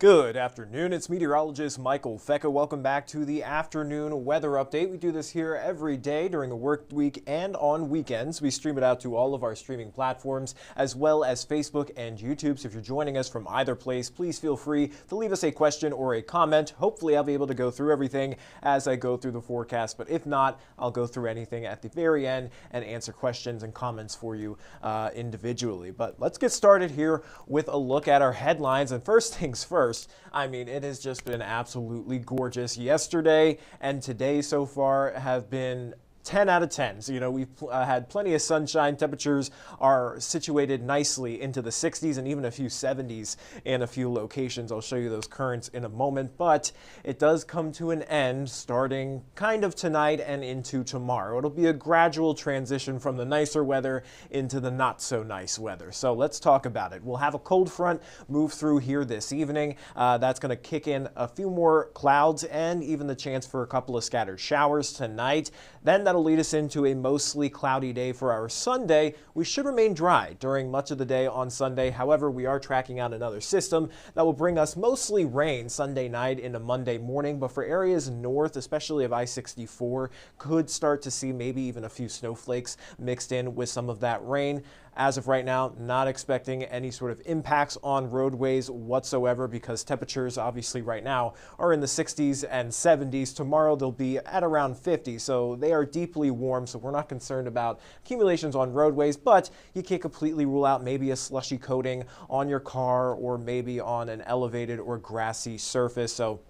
Good afternoon, it's meteorologist Michael Fecka. Welcome back to the afternoon weather update. We do this here every day during the work week and on weekends. We stream it out to all of our streaming platforms as well as Facebook and YouTube. So if you're joining us from either place, please feel free to leave us a question or a comment. Hopefully I'll be able to go through everything as I go through the forecast, but if not, I'll go through anything at the very end and answer questions and comments for you individually. But let's get started here with a look at our headlines. And first things first, I mean, it has just been absolutely gorgeous. Yesterday and today so far have been 10 out of 10. So, we've had plenty of sunshine. Temperatures are situated nicely into the 60s and even a few 70s in a few locations. I'll show you those currents in a moment, but it does come to an end starting kind of tonight and into tomorrow. It'll be a gradual transition from the nicer weather into the not so nice weather. So let's talk about it. We'll have a cold front move through here this evening. That's going to kick in a few more clouds and even the chance for a couple of scattered showers tonight. Then that'll lead us into a mostly cloudy day for our Sunday. We should remain dry during much of the day on Sunday. However, we are tracking out another system that will bring us mostly rain Sunday night into Monday morning. But for areas north, especially of I-64, could start to see maybe even a few snowflakes mixed in with some of that rain. As of right now, not expecting any sort of impacts on roadways whatsoever because temperatures obviously right now are in the 60s and 70s. Tomorrow they'll be at around 50, so they are deeply warm, so we're not concerned about accumulations on roadways, but you can't completely rule out maybe a slushy coating on your car or maybe on an elevated or grassy surface. So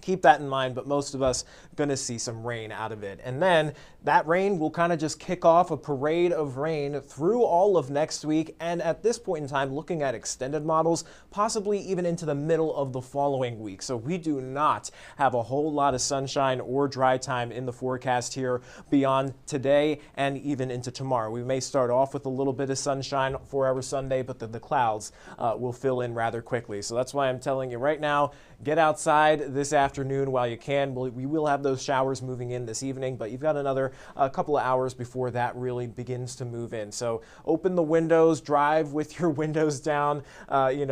keep that in mind, but most of us going to see some rain out of it. And then that rain will kind of just kick off a parade of rain through all of next week. And at this point in time, looking at extended models, possibly even into the middle of the following week. So we do not have a whole lot of sunshine or dry time in the forecast here beyond today and even into tomorrow. We may start off with a little bit of sunshine for our Sunday, but then the clouds will fill in rather quickly. So that's why I'm telling you right now, get outside this afternoon while you can. We will have those showers moving in this evening, but you've got another couple of hours before that really begins to move in. So open the windows, drive with your windows down,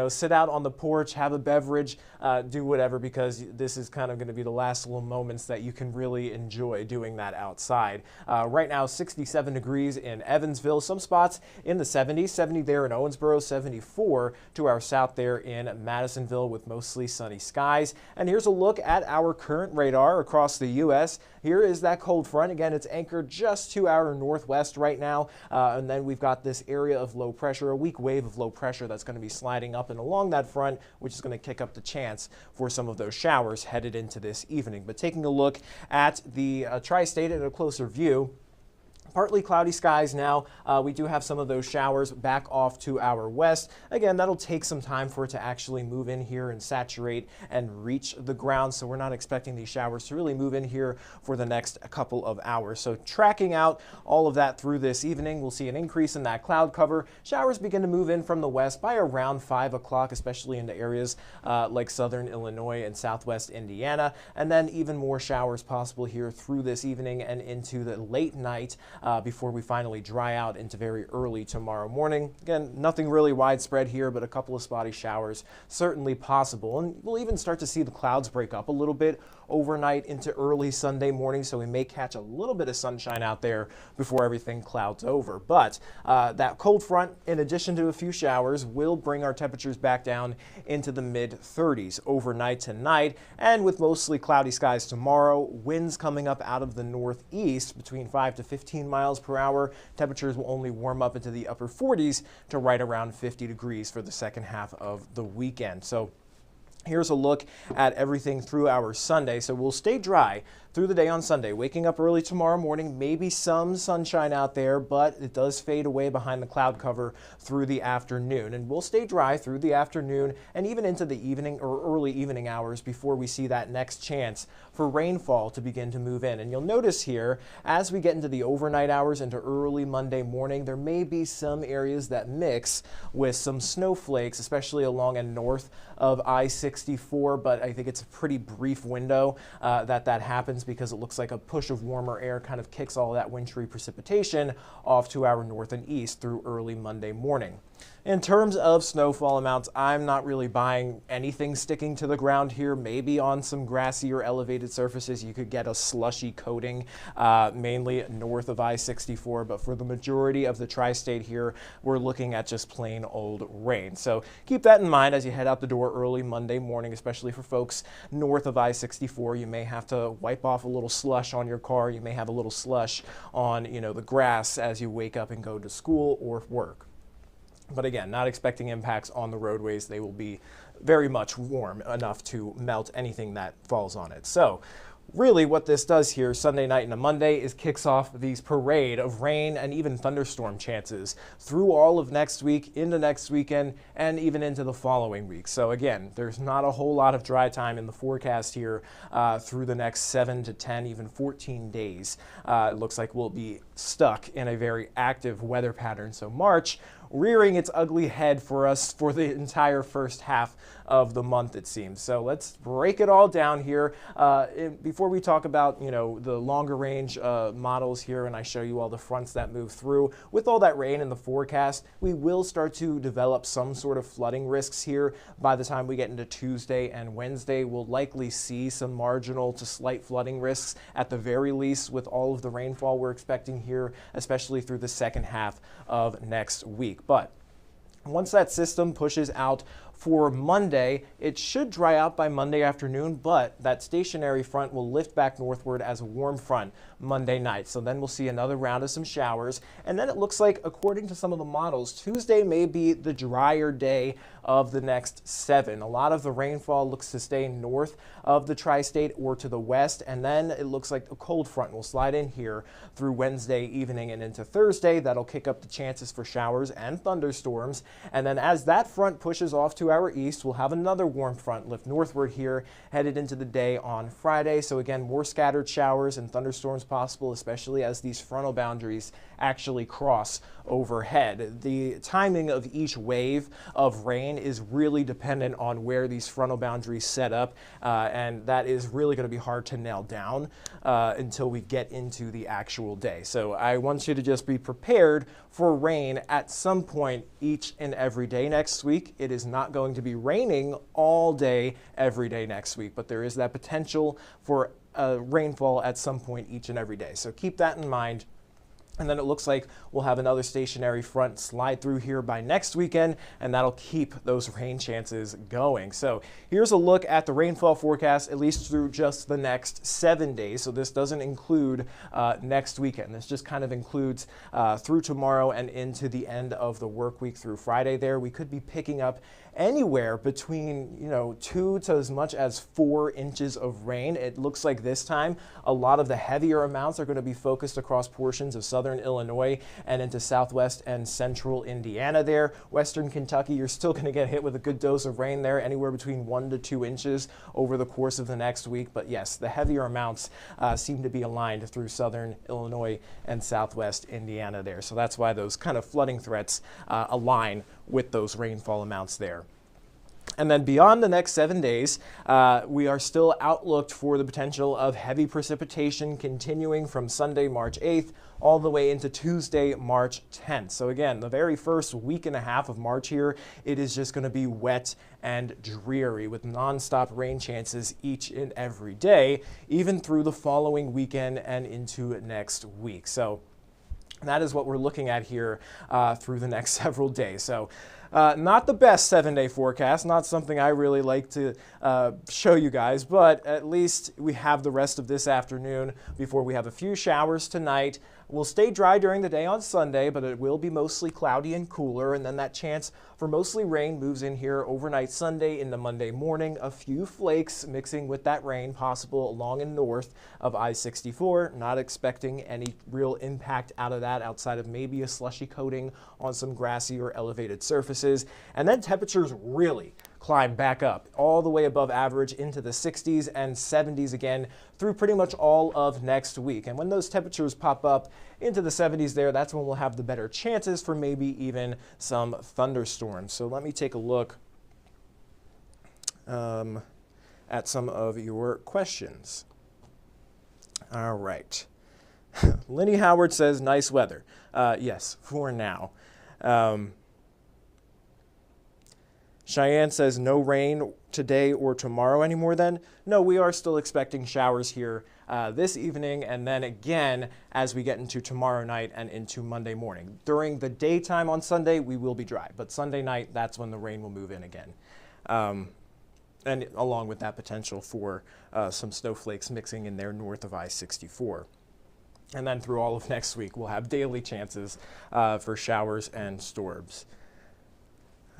sit out on the porch, have a beverage, do whatever, because this is kind of going to be the last little moments that you can really enjoy doing that outside. Right now, 67 degrees in Evansville, some spots in the 70s, 70 there in Owensboro, 74 to our south there in Madisonville with mostly sunny skies. And here's a look at our current radar across the U.S. Here is that cold front. Again, it's anchored just to our northwest right now. And then we've got this area of low pressure, a weak wave of low pressure that's going to be sliding up and along that front, which is going to kick up the chance for some of those showers headed into this evening. But taking a look at the tri-state at a closer view, partly cloudy skies now. We do have some of those showers back off to our west. Again, that'll take some time for it to actually move in here and saturate and reach the ground. So we're not expecting these showers to really move in here for the next couple of hours. So tracking out all of that through this evening, we'll see an increase in that cloud cover. Showers begin to move in from the west by around 5 o'clock, especially into areas like southern Illinois and southwest Indiana. And then even more showers possible here through this evening and into the late night before we finally dry out into very early tomorrow morning. Again, nothing really widespread here, but a couple of spotty showers certainly possible. And we'll even start to see the clouds break up a little bit overnight into early Sunday morning, so we may catch a little bit of sunshine out there before everything clouds over. But that cold front, in addition to a few showers, will bring our temperatures back down into the mid-30s overnight tonight. And with mostly cloudy skies tomorrow, winds coming up out of the northeast between 5 to 15 miles per hour. Temperatures will only warm up into the upper 40s to right around 50 degrees for the second half of the weekend. So here's a look at everything through our Sunday. So we'll stay dry through the day on Sunday. Waking up early tomorrow morning, maybe some sunshine out there, but it does fade away behind the cloud cover through the afternoon. And we'll stay dry through the afternoon and even into the evening or early evening hours before we see that next chance for rainfall to begin to move in. And you'll notice here, as we get into the overnight hours into early Monday morning, there may be some areas that mix with some snowflakes, especially along and north of I-64, but I think it's a pretty brief window that happens because it looks like a push of warmer air kind of kicks all that wintry precipitation off to our north and east through early Monday morning. In terms of snowfall amounts, I'm not really buying anything sticking to the ground here. Maybe on some grassy or elevated surfaces, you could get a slushy coating, mainly north of I-64. But for the majority of the tri-state here, we're looking at just plain old rain. So keep that in mind as you head out the door early Monday morning, especially for folks north of I-64. You may have to wipe off a little slush on your car. You may have a little slush on, the grass as you wake up and go to school or work. But again, not expecting impacts on the roadways. They will be very much warm enough to melt anything that falls on it. So really what this does here Sunday night into Monday is kicks off these parade of rain and even thunderstorm chances through all of next week, into next weekend, and even into the following week. So again, there's not a whole lot of dry time in the forecast here through the next 7 to 10, even 14 days. It looks like we'll be stuck in a very active weather pattern. So March rearing its ugly head for us for the entire first half of the month, it seems. So let's break it all down here. Before we talk about, the longer range models here, and I show you all the fronts that move through, with all that rain in the forecast, we will start to develop some sort of flooding risks here. By the time we get into Tuesday and Wednesday, we'll likely see some marginal to slight flooding risks at the very least with all of the rainfall we're expecting here, especially through the second half of next week. But once that system pushes out for Monday, it should dry out by Monday afternoon, but that stationary front will lift back northward as a warm front Monday night. So then we'll see another round of some showers. And then it looks like, according to some of the models, Tuesday may be the drier day of the next 7. A lot of the rainfall looks to stay north of the tri-state or to the west. And then it looks like a cold front will slide in here through Wednesday evening and into Thursday. That'll kick up the chances for showers and thunderstorms. And then as that front pushes off to our east, we'll have another warm front lift northward here, headed into the day on Friday. So again, more scattered showers and thunderstorms possible, especially as these frontal boundaries actually cross overhead. The timing of each wave of rain is really dependent on where these frontal boundaries set up, and that is really going to be hard to nail down until we get into the actual day. So I want you to just be prepared for rain at some point each and every day next week. It is not going to be raining all day every day next week, but there is that potential for rainfall at some point each and every day. So keep that in mind. And then it looks like we'll have another stationary front slide through here by next weekend, and that'll keep those rain chances going. So here's a look at the rainfall forecast, at least through just the next 7 days. So this doesn't include next weekend. This just kind of includes through tomorrow and into the end of the work week through Friday there. We could be picking up anywhere between 2 to as much as 4 inches of rain. It looks like this time a lot of the heavier amounts are going to be focused across portions of southern Illinois and into southwest and central Indiana there. Western Kentucky, you're still going to get hit with a good dose of rain there, anywhere between 1 to 2 inches over the course of the next week. But yes, the heavier amounts seem to be aligned through southern Illinois and southwest Indiana there. So that's why those kind of flooding threats align with those rainfall amounts there. And then beyond the next 7 days, we are still outlooked for the potential of heavy precipitation continuing from Sunday, March 8th, all the way into Tuesday, March 10th. So again, the very first week and a half of March here, it is just going to be wet and dreary with nonstop rain chances each and every day, even through the following weekend and into next week. So that is what we're looking at here through the next several days. So not the best 7-day forecast, not something I really like to show you guys, but at least we have the rest of this afternoon before we have a few showers tonight. We'll stay dry during the day on Sunday, but it will be mostly cloudy and cooler, and then that chance for mostly rain moves in here overnight Sunday into Monday morning. A few flakes mixing with that rain possible along and north of I-64. Not expecting any real impact out of that outside of maybe a slushy coating on some grassy or elevated surfaces. And then temperatures really climb back up all the way above average into the 60s and 70s again through pretty much all of next week. And when those temperatures pop up into the 70s there, that's when we'll have the better chances for maybe even some thunderstorms. So let me take a look at some of your questions. All right. Lenny Howard says nice weather. Yes, for now. Cheyenne says no rain today or tomorrow anymore then. No, we are still expecting showers here this evening, and then again as we get into tomorrow night and into Monday morning. During the daytime on Sunday, we will be dry, but Sunday night, that's when the rain will move in again. And along with that potential for some snowflakes mixing in there north of I-64. And then through all of next week, we'll have daily chances for showers and storms.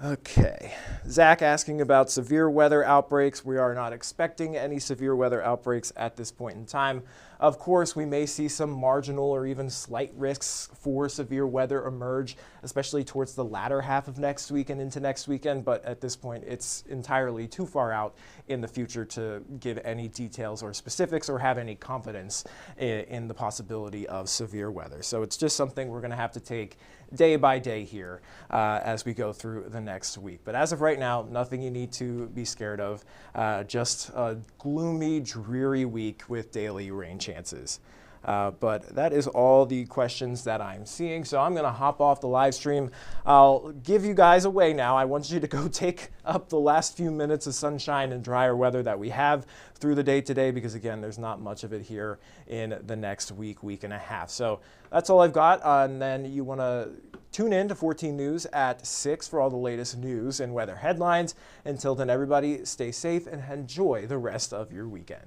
Okay, Zach asking about severe weather outbreaks. We are not expecting any severe weather outbreaks at this point in time. Of course, we may see some marginal or even slight risks for severe weather emerge, especially towards the latter half of next week and into next weekend, but at this point, it's entirely too far out in the future to give any details or specifics or have any confidence in the possibility of severe weather. So it's just something we're going to have to take day by day here as we go through the next week. But as of right now, nothing you need to be scared of. Just a gloomy, dreary week with daily rain chances. But that is all the questions that I'm seeing. So I'm going to hop off the live stream. I'll give you guys away now. I want you to go take up the last few minutes of sunshine and drier weather that we have through the day today, because again, there's not much of it here in the next week, week and a half. So that's all I've got. And then you want to tune in to 14 News at 6 for all the latest news and weather headlines. Until then, everybody stay safe and enjoy the rest of your weekend.